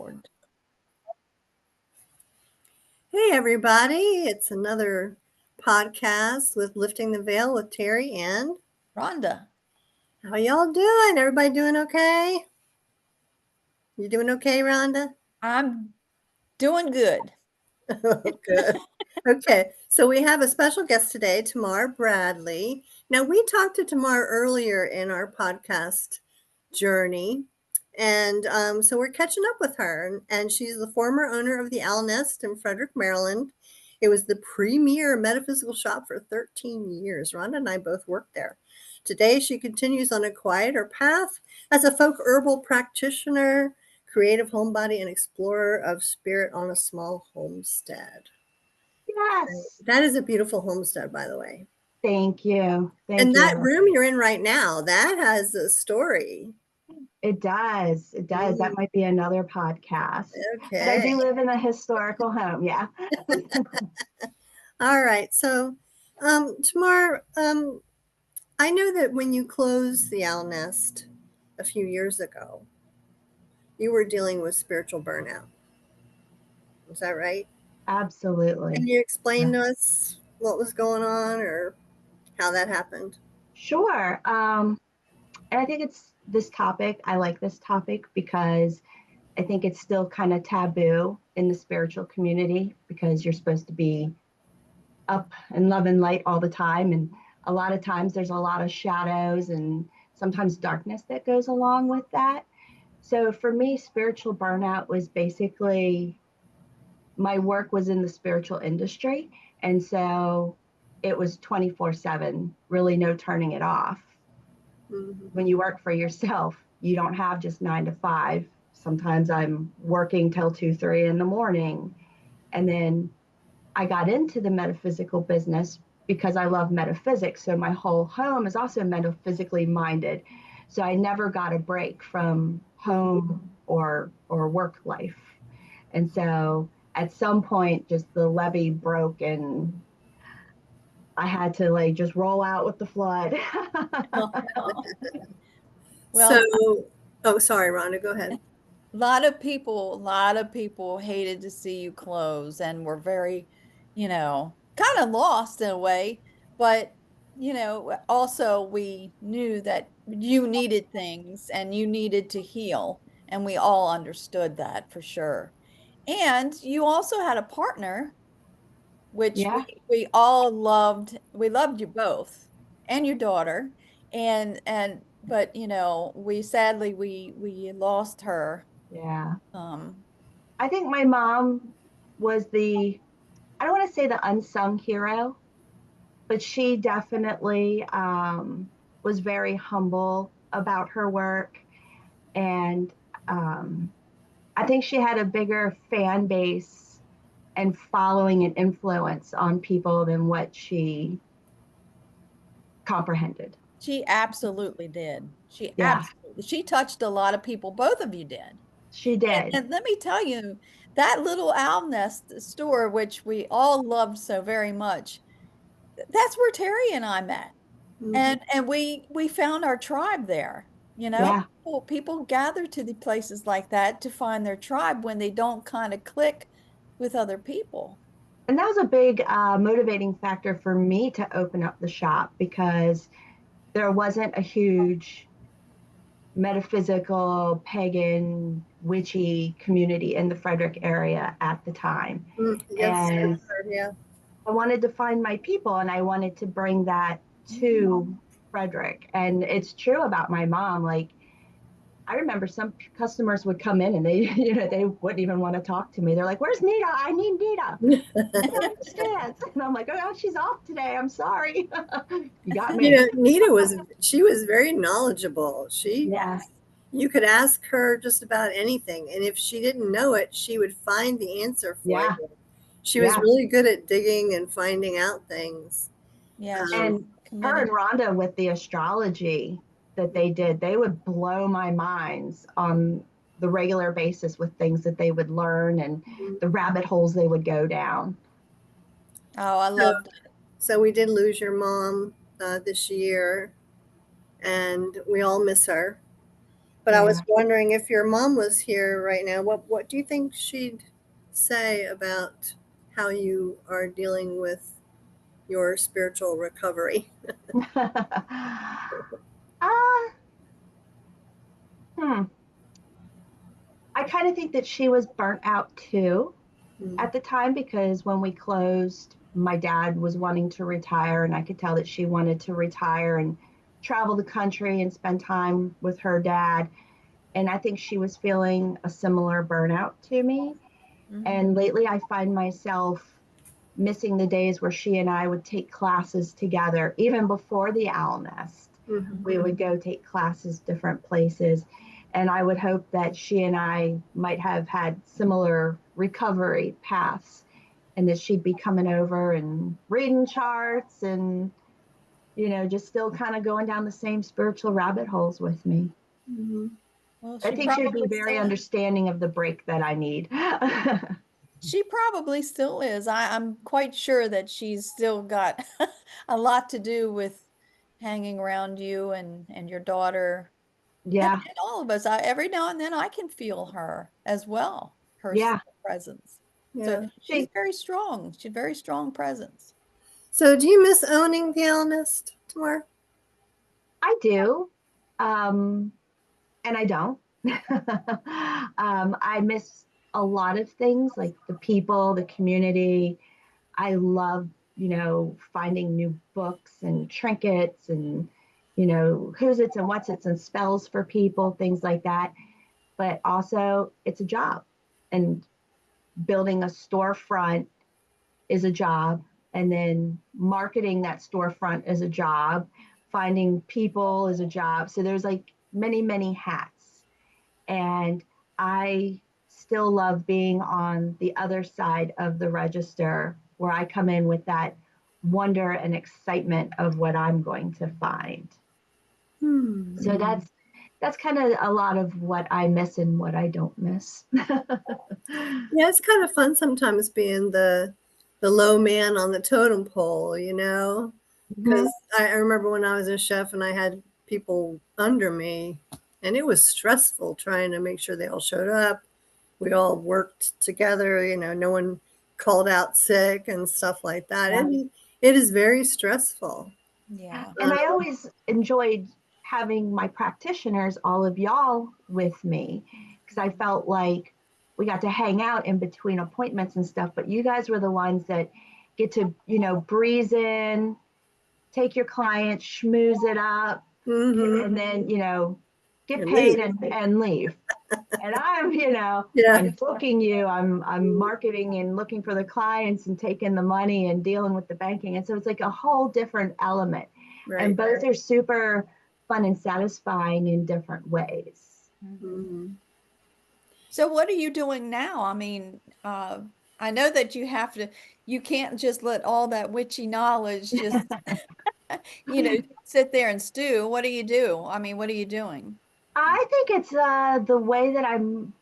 record. Hey, everybody. It's another podcast with Lifting the Veil with Terri and Rhonda. How y'all doing? Everybody doing okay? You doing okay, Rhonda? I'm doing good. Good. Okay, so we have a special guest today, Tamar Bradley. Now, we talked to Tamar earlier in our podcast journey, and so we're catching up with her. And she's the former owner of the Owl Nest in Frederick, Maryland. It was the premier metaphysical shop for 13 years. Rhonda and I both worked there. Today, she continues on a quieter path as a folk herbal practitioner, creative homebody, and explorer of spirit on a small homestead. Yes. That is a beautiful homestead, by the way. Thank you. And that room you're in right now, that has a story. It does. It does. That might be another podcast. Okay. But I do live in a historical home. Yeah. All right. So, Tamar, I know that when you closed the Owl Nest a few years ago, you were dealing with spiritual burnout. Is that right? Absolutely. Can you explain to us what was going on or how that happened? Sure. And I think it's this topic. I like this topic because I think it's still kind of taboo in the spiritual community because you're supposed to be up and love and light all the time. And a lot of times there's a lot of shadows and sometimes darkness that goes along with that. So for me, spiritual burnout was basically my work was in the spiritual industry. And so it was 24/7, really no turning it off. Mm-hmm. When you work for yourself, you don't have just 9 to 5. Sometimes I'm working till 2, 3 in the morning. And then I got into the metaphysical business because I love metaphysics. So my whole home is also metaphysically minded. So I never got a break from home or work life. And so at some point, just the levee broke and I had to just roll out with the flood. Well, sorry, Rhonda, go ahead. A lot of people hated to see you close and were very, kind of lost in a way. But, also we knew that you needed things and you needed to heal. And we all understood that for sure. And you also had a partner, which Yeah, we all loved. We loved you both and your daughter. But we sadly we lost her. yeah. Um, I think my mom was I don't want to say the unsung hero, but she definitely was very humble about her work. And I think she had a bigger fan base and following and influence on people than what she comprehended. She absolutely did. Yeah, She touched a lot of people. Both of you did. she did. And let me tell you, that little owl nest store, which we all loved so very much, that's where Terri and I met. Mm-hmm. And we found our tribe there. Yeah. People gather to the places like that to find their tribe when they don't kind of click with other people. And that was a big motivating factor for me to open up the shop because there wasn't a huge metaphysical, pagan, witchy community in the Frederick area at the time. Yes, And yeah. I wanted to find my people and I wanted to bring that to Frederick. And it's true about my mom. I remember some customers would come in and they, they wouldn't even want to talk to me. They're like, "Where's Nita? I need Nita." I don't understand. And I'm like, "Oh, she's off today. I'm sorry." You got me. Nita was very knowledgeable. Yes. You could ask her just about anything. And if she didn't know it, she would find the answer for Yeah. you. She was really good at digging and finding out things. Yeah. And her and Rhonda with the astrology that they did, they would blow my minds on the regular basis with things that they would learn and the rabbit holes they would go down. Oh, I loved it. So we did lose your mom this year, and we all miss her. But I Yeah. was wondering if your mom was here right now, what do you think she'd say about how you are dealing with your spiritual recovery? Ah, hmm. I kind of think that she was burnt out too Mm, at the time, because when we closed, my dad was wanting to retire, and I could tell that she wanted to retire and travel the country and spend time with her dad. And I think she was feeling a similar burnout to me. Mhm. And lately, I find myself missing the days where she and I would take classes together, even before the owl nest. mhm, We would go take classes different places. And I would hope that she and I might have had similar recovery paths, and that she'd be coming over and reading charts and, just still kind of going down the same spiritual rabbit holes with me. mhm. Well, I she think she would be probably very still is. understanding of the break that I need. She probably still is. I'm quite sure that she's still got a lot to do with hanging around you and your daughter Yeah, and all of us. Every now and then I can feel her as well, her yeah. presence. So Yeah. she's She, very strong. She's very strong presence. So do you miss owning the owl nest, Tamar? I do, um, and I don't. I miss a lot of things, like the people, the community. I love, finding new books and trinkets and, who's it's and what's it's and spells for people, things like that. But also, it's a job. And building a storefront is a job. And then marketing that storefront is a job. Finding people is a job. So there's like many, many hats. And I still love being on the other side of the register, where I come in with that wonder and excitement of what I'm going to find. Hmm. So that's kind of a lot of what I miss and what I don't miss. Yeah, it's kind of fun sometimes being the low man on the totem pole, because Mhm. I remember when I was a chef and I had people under me, and it was stressful trying to make sure they all showed up. We all worked together, no one called out sick and stuff like that. Yeah. It is very stressful. Yeah. And I always enjoyed having my practitioners, all of y'all, with me, because I felt like we got to hang out in between appointments and stuff. But you guys were the ones that get to, breeze in, take your client, schmooze it up, Hmm. and then, get And leave. paid and leave. And I'm, Yeah, I'm booking you, I'm marketing and looking for the clients and taking the money and dealing with the banking. And so it's like a whole different element. And right. both are super fun and satisfying in different ways. Mhm. Hmm. So what are you doing now? I mean, I know that you can't just let all that witchy knowledge just, sit there and stew. What do you do? I mean, what are you doing? I think it's the way that I'm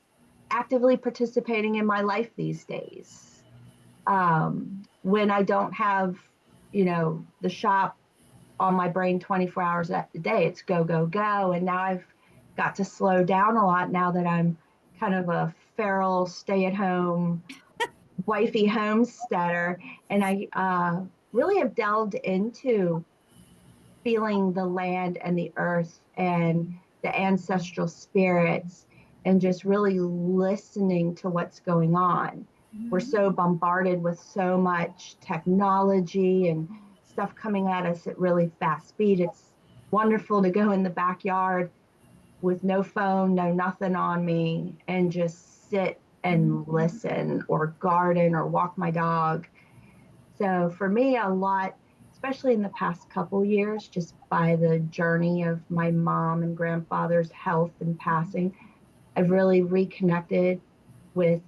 actively participating in my life these days. When I don't have, the shop on my brain 24 hours a day, it's go, go, go. And now I've got to slow down a lot now that I'm kind of a feral stay at home wifey homesteader. And I really have delved into feeling the land and the earth and the ancestral spirits, and just really listening to what's going on. We're Mhm. so bombarded with so much technology and stuff coming at us at really fast speed. It's wonderful to go in the backyard with no phone, no nothing on me, and just sit and listen or garden or walk my dog. So for me, a lot, especially in the past couple years, just by the journey of my mom and grandfather's health and passing, I've really reconnected with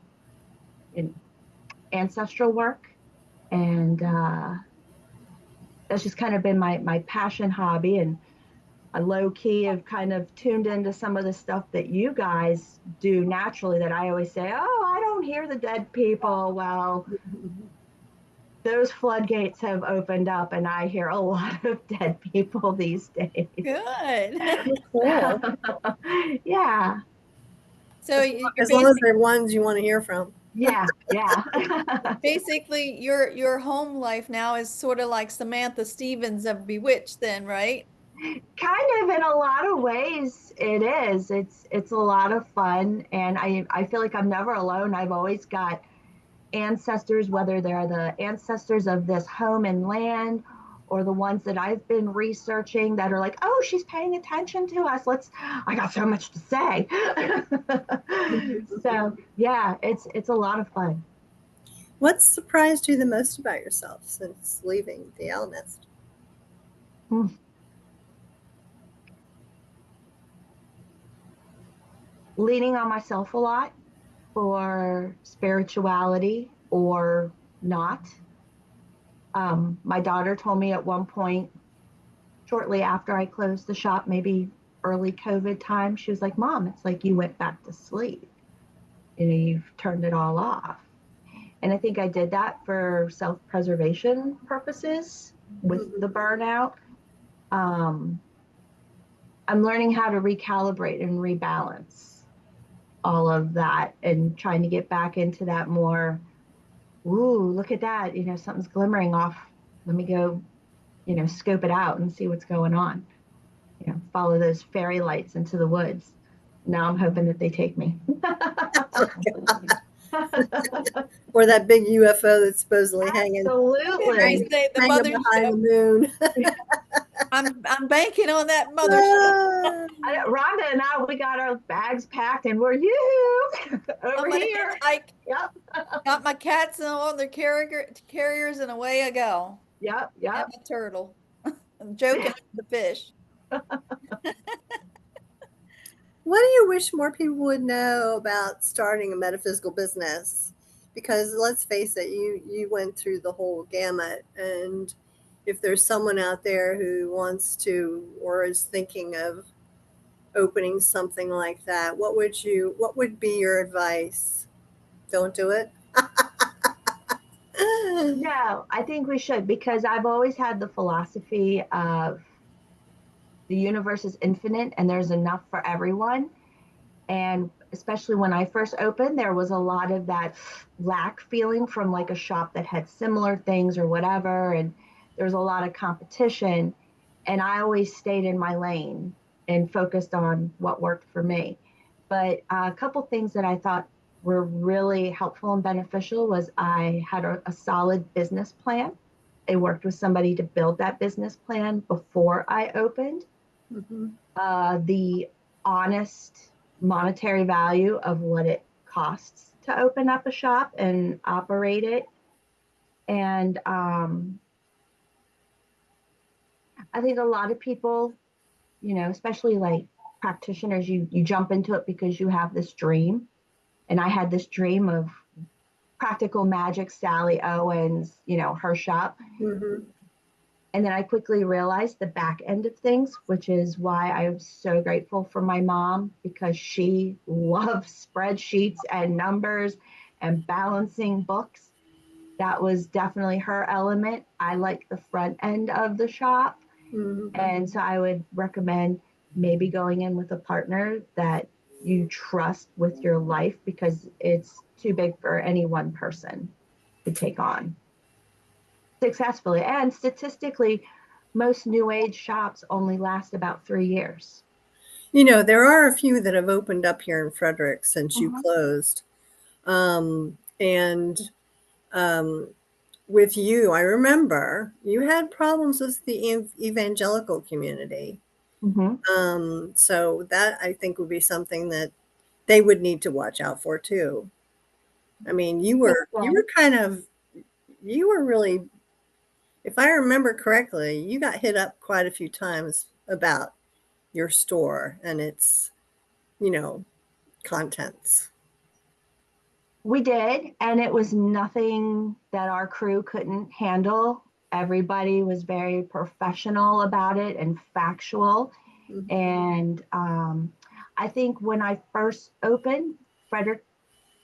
ancestral work. And that's just kind of been my passion hobby. And I low key have kind of tuned into some of the stuff that you guys do naturally, that I always say, oh, I don't hear the dead people. Well, those floodgates have opened up, and I hear a lot of dead people these days. Good. Cool. Yeah, So you're As long as they're ones you want to hear from. yeah, yeah. basically your home life now is sort of like Samantha Stevens of Bewitched then, right? Kind of, in a lot of ways it is. It's a lot of fun, and I feel like I'm never alone. I've always got ancestors, whether they're the ancestors of this home and land or the ones that I've been researching that are like, oh, she's paying attention to us. I got so much to say. So yeah, it's a lot of fun. What surprised you the most about yourself since leaving the owl nest? Mm. Leaning on myself a lot for spirituality or not. My daughter told me at one point, shortly after I closed the shop, maybe early COVID time, she was like, Mom, it's like you went back to sleep. You've turned it all off. And I think I did that for self preservation purposes with the burnout. Um, I'm learning how to recalibrate and rebalance all of that and trying to get back into that more, ooh, look at that. Something's glimmering off. Let me go, scope it out and see what's going on. Follow those fairy lights into the woods. Now I'm hoping that they take me. Or that big UFO that's supposedly hanging They Absolutely. say the hanging mothership. behind the moon. I'm banking on that mothership. Rhonda and I, we got our bags packed and we're you I'm over gonna here. hitchhike. Yep. Got my cats on their carriers, and away I go. Yep. And Yep. my turtle. I'm joking with the fish. What do you wish more people would know about starting a metaphysical business? Because let's face it, you went through the whole gamut, and if there's someone out there who wants to or is thinking of opening something like that, what would be your advice? Don't do it. No, I think we should, because I've always had the philosophy of the universe is infinite and there's enough for everyone. And especially when I first opened, there was a lot of that lack feeling from like a shop that had similar things or whatever. And there was a lot of competition. And I always stayed in my lane and focused on what worked for me. But a couple things that I thought were really helpful and beneficial was I had a solid business plan. I worked with somebody to build that business plan before I opened. Mhm. The honest monetary value of what it costs to open up a shop and operate it. And I think a lot of people, especially like practitioners, you jump into it because you have this dream. And I had this dream of practical magic Sally Owens, her shop. Mhm. And then I quickly realized the back end of things, which is why I'm so grateful for my mom, because she loves spreadsheets and numbers and balancing books. That was definitely her element. I like the front end of the shop. Mhm. And so I would recommend maybe going in with a partner that you trust with your life, because it's too big for any one person to take on successfully. And statistically, most new age shops only last about 3 years. There are a few that have opened up here in Frederick since you Mhm. closed. And um, with you, I remember you had problems with the evangelical community. Mhm. So that I think would be something that they would need to watch out for too. I mean, you were really, if I remember correctly, you got hit up quite a few times about your store and its, you know, contents. We did, and it was nothing that our crew couldn't handle. Everybody was very professional about it and factual. Mhm. And I think when I first opened, Frederick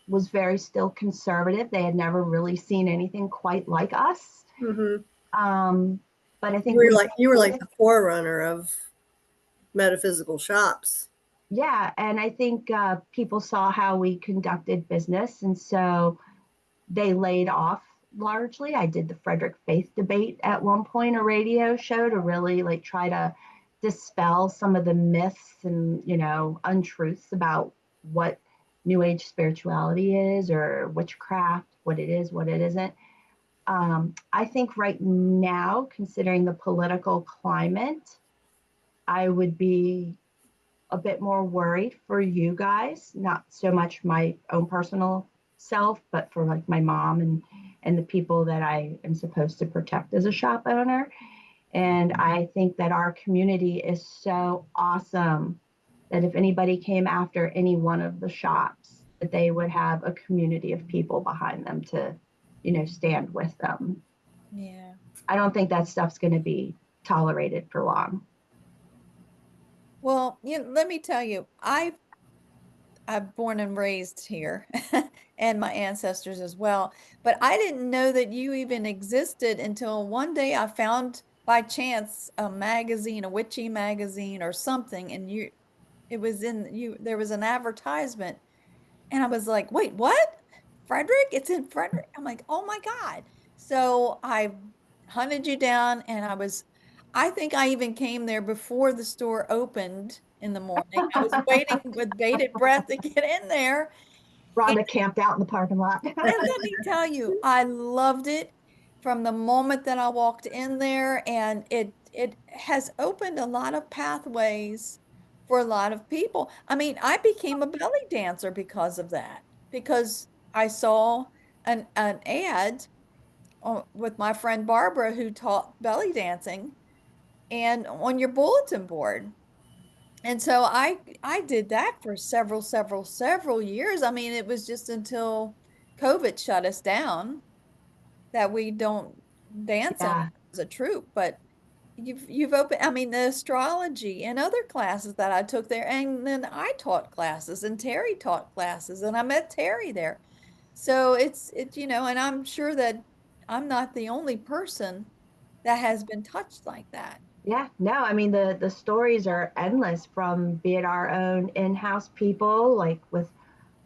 was very still conservative. They had never really seen anything quite like us. Mm-hmm. Um, but I You think were we, like the forerunner of metaphysical shops. yeah, and I think people saw how we conducted business, and so they laid off largely. I did the Frederick faith debate at one point, a radio show to really like try to dispel some of the myths and, you know, untruths about what New Age spirituality is or witchcraft, what it is, what it isn't. I think right now, considering the political climate, I would be a bit more worried for you guys, not so much my own personal self, but for like my mom and the people that I am supposed to protect as a shop owner. And I think that our community is so awesome that if anybody came after any one of the shops, that they would have a community of people behind them to, you know, stand with them. Yeah. I don't think that stuff's going to be tolerated for long. Well, let me tell you, I'm born and raised here and my ancestors as well. But I didn't know that you even existed until one day I found by chance a magazine, a witchy magazine or something, and it was in you, there was an advertisement, and I was like, wait, what? Frederick? It's in Frederick. I'm like, oh my God. So I hunted you down and I think I even came there before the store opened in the morning. I was waiting with bated breath to get in there. And, Rhonda camped out in the parking lot. and let me tell you, I loved it from the moment that I walked in there, and it has opened a lot of pathways for a lot of people. I mean, I became a belly dancer because of that, because I saw an ad with my friend Barbara who taught belly dancing and on your bulletin board. And so I did that for several years. I mean, it was just until COVID shut us down that we don't dance anymore Yeah. as a troupe. But you've opened, I mean, the astrology and other classes that I took there, and then I taught classes, and Terry taught classes, and I met Terry there. So it's and I'm sure that I'm not the only person that has been touched like that. Yeah, no, I mean the stories are endless from be it our own in-house people, like with,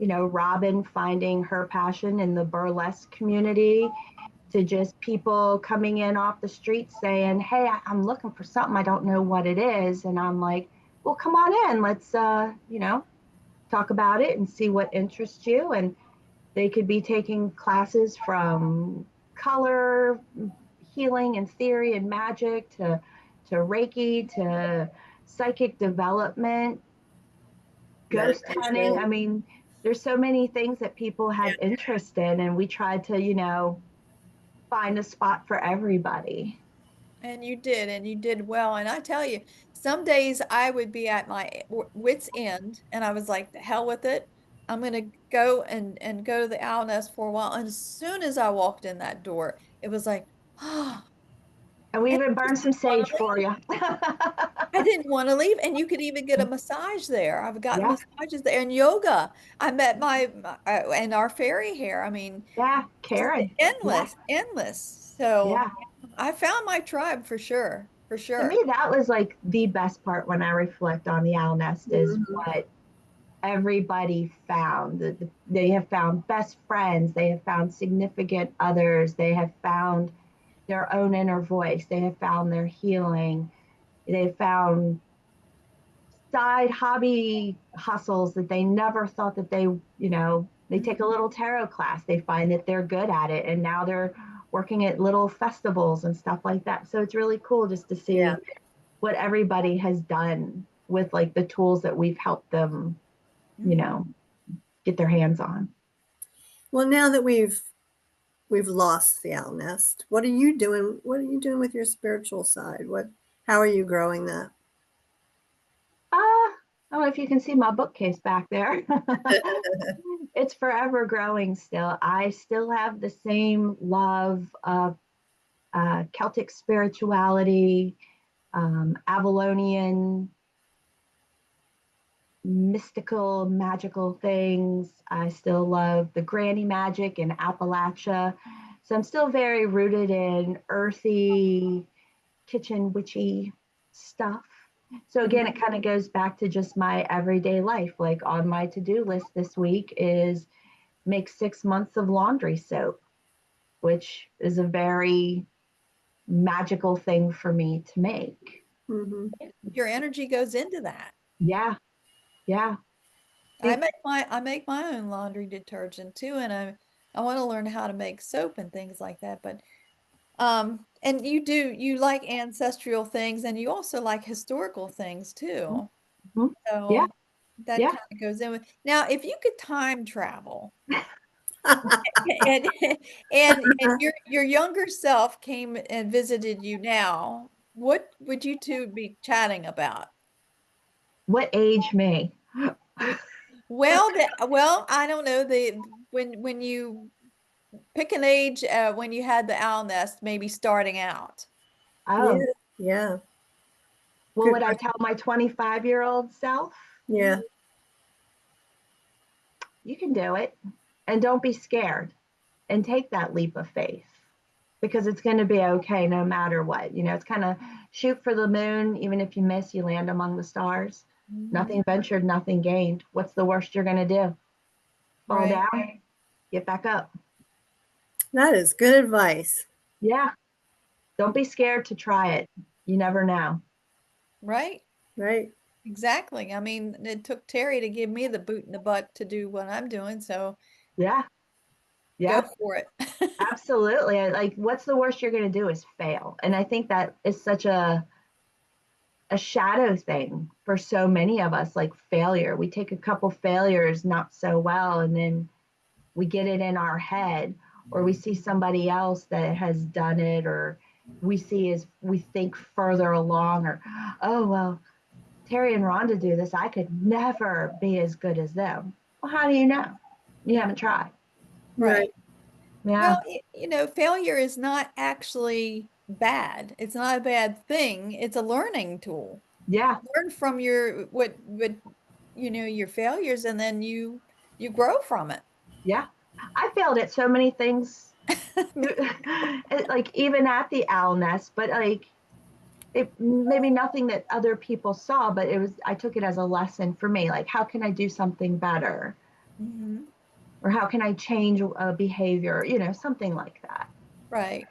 you know, Robin finding her passion in the burlesque community, to just people coming in off the street saying, "Hey, I'm looking for something. I don't know what it is." And I'm like, "Well, come on in. Let's you know, talk about it and see what interests you." And they could be taking classes from color healing and theory and magic to Reiki to psychic development, ghost hunting. I Meditation. mean, there's so many things that people have interest in, and we tried to, you know, find a spot for everybody. And you did well. And I tell you, some days I would be at my wit's end, and I was like, the hell with it. I'm gonna go and go to the owl nest for a while. And as soon as I walked in that door, it was like, oh, And we and even I burned just some didn't want sage to for leave. you. I didn't want to leave. And you could even get a massage there. I've gotten Yeah, massages there and yoga. I met and our fairy hair. I mean, yeah, just Karen. Yeah, endless, endless. So yeah. I found my tribe for sure, for To sure. me, that was like the best part when I reflect on the owl nest is Mhm. what everybody found. They have found best friends, they have found significant others, they have found their own inner voice, they have found their healing, they have found side hobby hustles that they never thought that they, you know, they take a little tarot class, they find that they're good at it, and now they're working at little festivals and stuff like that. So it's really cool just to Yeah. see what everybody has done with like the tools that we've helped them, you Mhm. know, get their hands on. Well, now that we've lost the owl nest, what are you doing? What are you doing with your spiritual side? How are you growing that? I don't know if you can see my bookcase back there. It's forever growing still. I still have the same love of Celtic spirituality, Avalonian mystical, magical things. I still love the granny magic in Appalachia. So I'm still very rooted in earthy, kitchen witchy stuff. So again, it kind of goes back to just my everyday life. Like on my to-do list this week is make 6 months of laundry soap, which is a very magical thing for me to make. Mm-hmm. Your energy goes into that. Yeah, yeah. I make my own laundry detergent too, and I want to learn how to make soap and things like that. But and you like ancestral things, and you also like historical things too. Mhm. Yeah, So that yeah. kind of goes in with. Now, if you could time travel and and your younger self came and visited you now, what would you two be chatting about? What age me? Well, I don't know when you pick an age when you had the owl nest, maybe starting out. Oh, Yeah, yeah. what Good would I question. tell my 25-year-old self? Yeah, You can do it. And don't be scared and take that leap of faith because it's going to be okay no matter what. You know, it's kind of shoot for the moon. Even if you miss, you land among the stars. Mhm. Nothing ventured, nothing gained. What's the worst you're going to do? Fall Right, down, get back up. that is good advice. Yeah. Don't be scared to try it. You never know. right. Right. Exactly. I mean, it took Terry to give me the boot in the butt to do what I'm doing, so Yeah. go Yeah. for it. Absolutely. Like, what's the worst you're going to do is fail. And I think that is such a shadow thing for so many of us, like failure. We take a couple failures not so well, and then we get it in our head, or we see somebody else that has done it, or we see as we think further along, or, oh, well, Terry and Rhonda do this. I could never be as good as them. Well, how do you know? You haven't tried. Right. Right. Yeah. Well, failure is not actually bad. It's not a bad thing. It's a learning tool. Yeah. Learn from your what your failures, and then you grow from it. Yeah. I failed at so many things, like even at the owl nest, but like it maybe nothing that other people saw, but I took it as a lesson for me. Like, how can I do something better? Hmm. Or how can I change a behavior? Something like that. Right.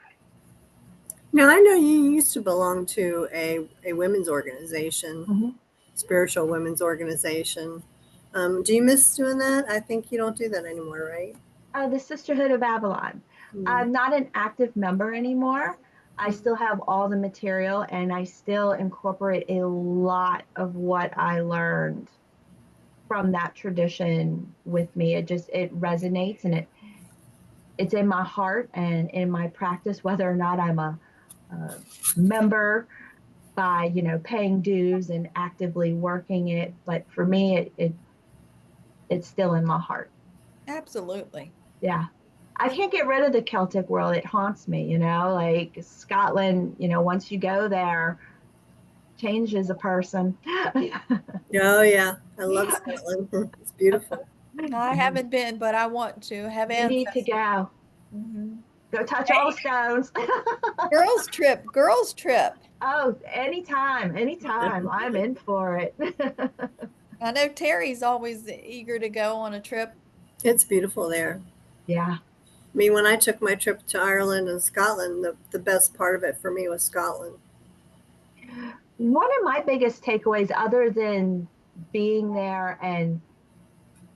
Now, I know you used to belong to a women's organization, Mhm. spiritual women's organization. Do you miss doing that? I think you don't do that anymore, right? The Sisterhood of Avalon. Mm-hmm. I'm not an active member anymore. I still have all the material and I still incorporate a lot of what I learned from that tradition with me. It resonates, and it's in my heart and in my practice, whether or not I'm a member by paying dues and actively working it. But for me, it's still in my heart. Absolutely. Yeah. I can't get rid of the Celtic world. It haunts me, like Scotland, once you go there, changes a person. Oh, yeah. I love Scotland. It's beautiful. I haven't been, but I want to have You need to ancestors. go. Hmm. Go touch all the stones. Girls trip, girls trip. Oh, anytime, anytime. I'm in for it. I know Terry's always eager to go on a trip. It's beautiful there. Yeah. I mean, when I took my trip to Ireland and Scotland, the best part of it for me was Scotland. One of my biggest takeaways, other than being there and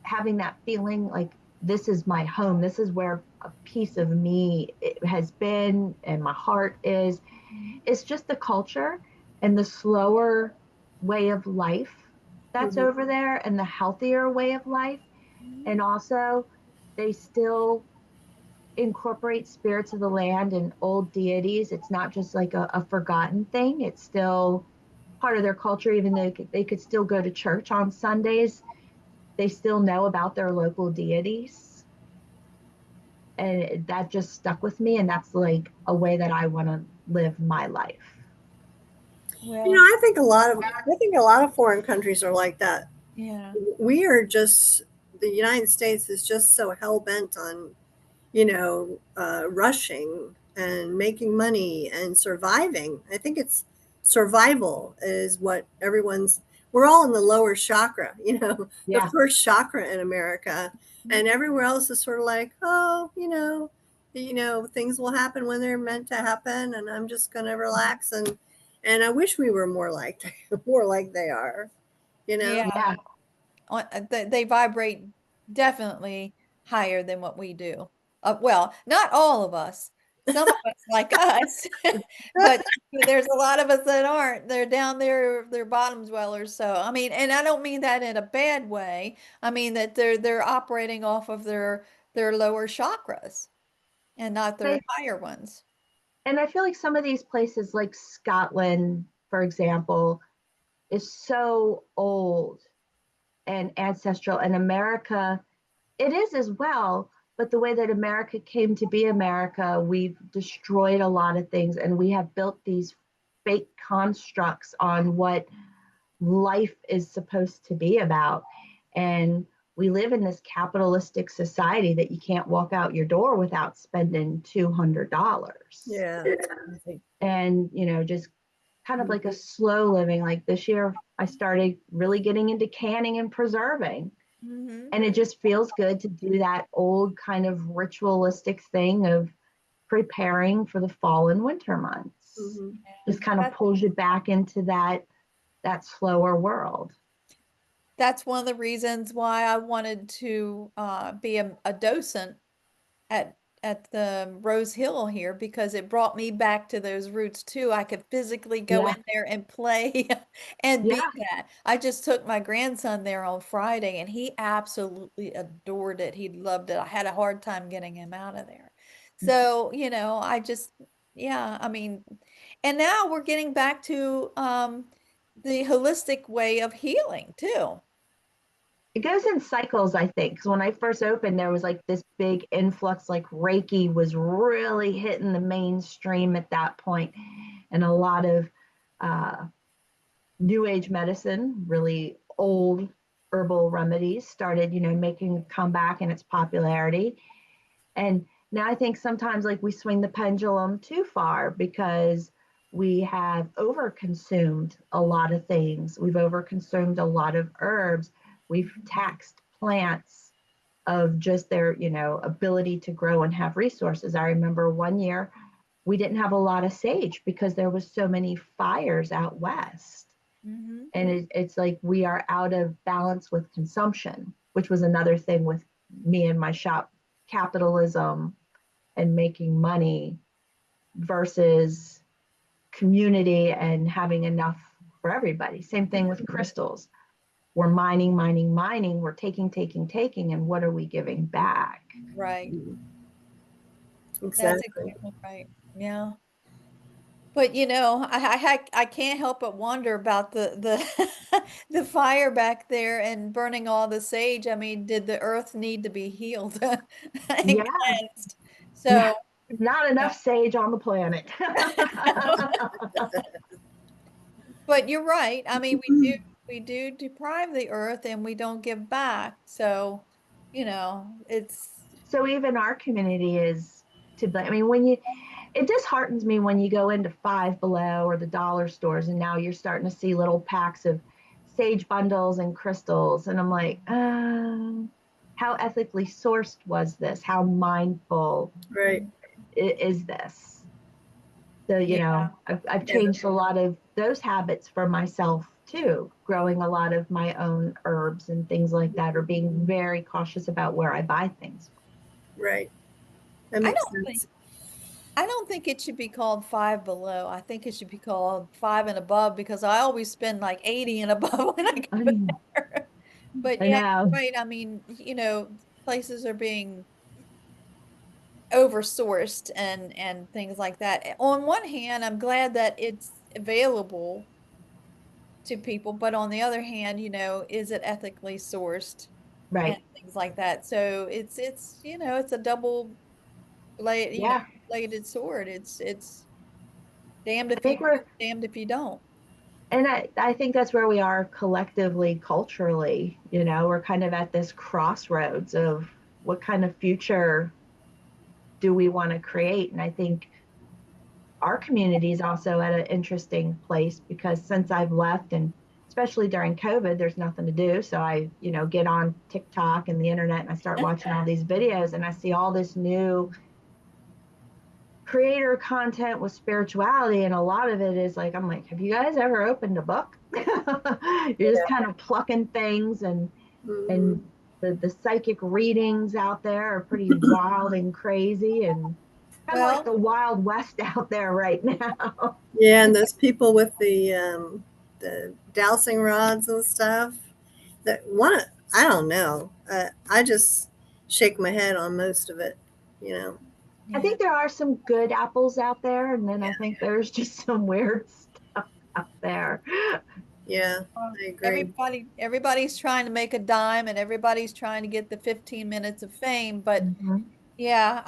having that feeling like this is my home, this is where a piece of me has been and my heart is, it's just the culture and the slower way of life that's Hmm. over there and the healthier way of life. Mhm. And also, they still incorporate spirits of the land and old deities. It's not just like a forgotten thing, it's still part of their culture, even though they could still go to church on Sundays. They still know about their local deities. And that just stuck with me. And that's like a way that I want to live my life. You know, Well, I think a lot of foreign countries are like that Yeah. We are just, the United States is just so hell bent on, rushing and making money and surviving. I think it's survival is what everyone's, we're all in the lower chakra, the Yeah. first chakra in America. And everywhere else is sort of like, oh, things will happen when they're meant to happen. And I'm just going to relax. And I wish we were more like, more like they are, you know? Yeah. Yeah. They vibrate definitely higher than what we do. Well, not all of us. Some of us like us, but there's a lot of us that aren't. They're down there, they're bottom dwellers. So I mean, and I don't mean that in a bad way. I mean that they're operating off of their lower chakras and not their They, higher ones. and I feel like some of these places, like Scotland, for example, is so old and ancestral, and America, it is as well. But the way that America came to be America, we've destroyed a lot of things, and we have built these fake constructs on what life is supposed to be about. And we live in this capitalistic society that you can't walk out your door without spending $200. Yeah. And, just kind of like a slow living. Like this year, I started really getting into canning and preserving. Mm-hmm. And it just feels good to do that old kind of ritualistic thing of preparing for the fall and winter months. Mm-hmm. Just kind of That, pulls you back into that slower world. that's one of the reasons why I wanted to be a docent at the Rose Hill here because it brought me back to those roots too. I could physically go Yeah. in there and play and be Yeah. that. I just took my grandson there on Friday and he absolutely adored it. He loved it. I had a hard time getting him out of there. So, I just yeah, I mean, and now we're getting back to the holistic way of healing too. It goes in cycles, I think. Because when I first opened, there was like this big influx, like Reiki was really hitting the mainstream at that point, and a lot of uh, new age medicine, really old herbal remedies started, making a comeback in its popularity. And now I think sometimes like we swing the pendulum too far because we have overconsumed a lot of things. We've overconsumed a lot of herbs. We've taxed plants of just their, ability to grow and have resources. I remember one year we didn't have a lot of sage because there was so many fires out west. Mm-hmm. And it's like we are out of balance with consumption, which was another thing with me and my shop, capitalism and making money versus community and having enough for everybody. Same thing with crystals. We're mining, mining, mining. We're taking, taking, taking. And what are we giving back? Right. That's Exactly. exactly right. Yeah. But I can't help but wonder about the the fire back there and burning all the sage. I mean, did the earth need to be healed and Yeah. cleansed? Yeah. So, Not yeah. enough sage on the planet. But you're right. I mean, we do deprive the earth and we don't give back. So, it's So even our community is to blame. I mean, it disheartens me when you go into Five Below or the dollar stores and now you're starting to see little packs of sage bundles and crystals. And I'm like, how ethically sourced was this? How mindful Right. is this? So, yeah. I've Yeah. changed a lot of those habits for myself too, growing a lot of my own herbs and things like that, or being very cautious about where I buy things. Right. That I makes don't think sense. I don't think it should be called Five Below. I think it should be called Five and Above because I always spend like 80 and above when I I go know. there. But I yeah, know. right. I mean, places are being oversourced and things like that. On one hand, I'm glad that it's available to people, but on the other hand, is it ethically sourced and Right. things like that. So it's a double blade, Yeah. bladed sword. It's damned I if you think do, we're damned if you don't. And I think that's where we are collectively, culturally. We're kind of at this crossroads of what kind of future do we want to create. And I think our community is also at an interesting place because since I've left, and especially during COVID, there's nothing to do. So I, get on TikTok and the internet and I start watching all these videos and I see all this new creator content with spirituality. And a lot of it is like, I'm like, have you guys ever opened a book? You're just kind of plucking things and the psychic readings out there are pretty wild and crazy and kind of like the Wild West out there right now. Yeah, and those people with the dowsing rods and stuff. That one, I don't know. I just shake my head on most of it. You know. I think there are some good apples out there, and then I think there's just some weird stuff out there. Yeah, I agree. Everybody's trying to make a dime and everybody's trying to get the 15 minutes of fame, but yeah,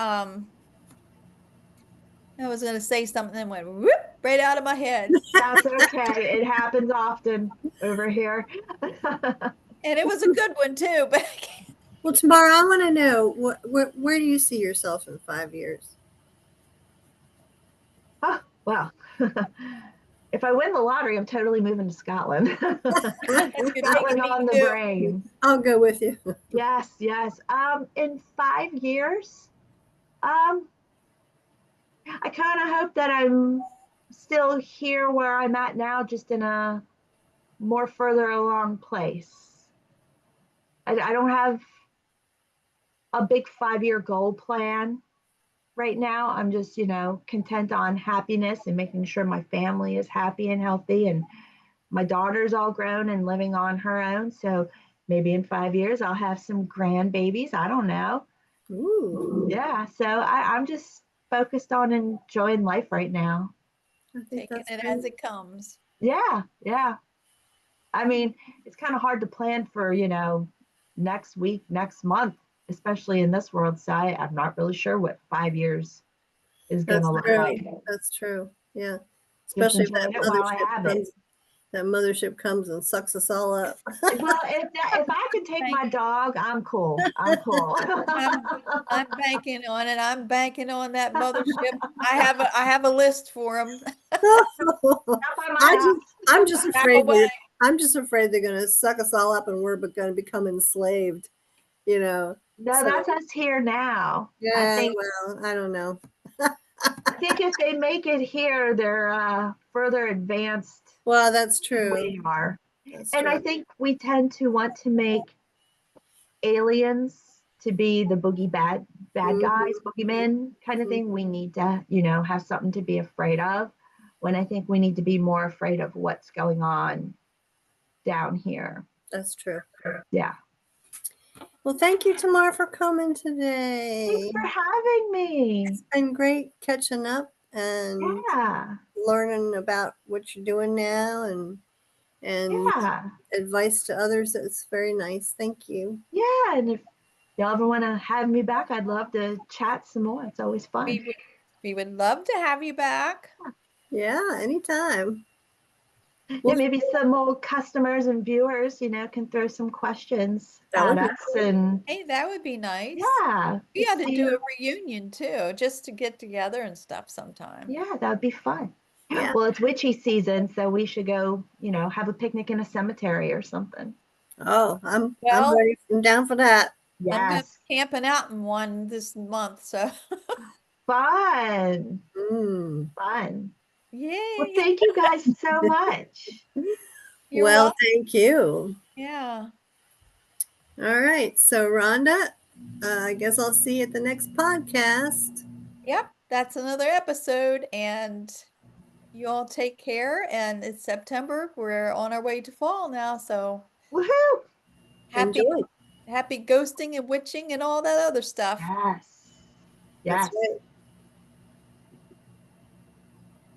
I was going to say something and went whoop right out of my head. That's okay. It happens often over here. And it was a good one too, but well, Tamar, I want to know where do you see yourself in 5 years? Oh, well, if I win the lottery, I'm totally moving to Scotland. Scotland on the brain. I'll go with you. Yes. In 5 years, I kind of hope that I'm still here where I'm at now, just in a more further along place. I don't have a big 5-year goal plan right now. I'm just, content on happiness and making sure my family is happy and healthy. And my daughter's all grown and living on her own. So maybe in 5 years, I'll have some grandbabies. I don't know. Ooh. Yeah. So I'm just focused on enjoying life right now. Taking it as it comes. Yeah. I mean, it's kind of hard to plan for, next week, next month, especially in this world. So I'm not really sure what 5 years is going to look like. That's true. Yeah. Especially if that mothership comes and sucks us all up. Well, if I can take my dog, I'm cool. I'm banking on it. I'm banking on that mothership. I have a list for them. I'm just afraid they're going to suck us all up and we're going to become enslaved. No, that's us here now. Yeah, I don't know. I think if they make it here, they're further advanced. Well, that's true. We are. And I think we tend to want to make aliens to be the bad guys, boogeymen kind of thing. We need to, have something to be afraid of, when I think we need to be more afraid of what's going on down here. That's true. Yeah. Well, thank you, Tamar, for coming today. Thanks for having me. It's been great catching up and learning about what you're doing now and advice to others. It's very nice. Thank you. Yeah, and if y'all ever want to have me back, I'd love to chat some more. It's always fun. We would love to have you back. Yeah, anytime. Yeah, maybe some more customers and viewers, can throw some questions at us. And hey, that would be nice. Yeah. We ought to do a reunion too, just to get together and stuff sometime. Yeah, that would be fun. Yeah. Well, it's witchy season, so we should go, have a picnic in a cemetery or something. Oh, I'm ready. I'm down for that. Yes. I'm camping out in one this month, so fun. Fun. Yay. Well, thank you guys so much. Well, thank you. Yeah. All right. So, Rhonda, I guess I'll see you at the next podcast. Yep. That's another episode. And you all take care. And it's September. We're on our way to fall now. So, woohoo! Happy ghosting and witching and all that other stuff. Yes.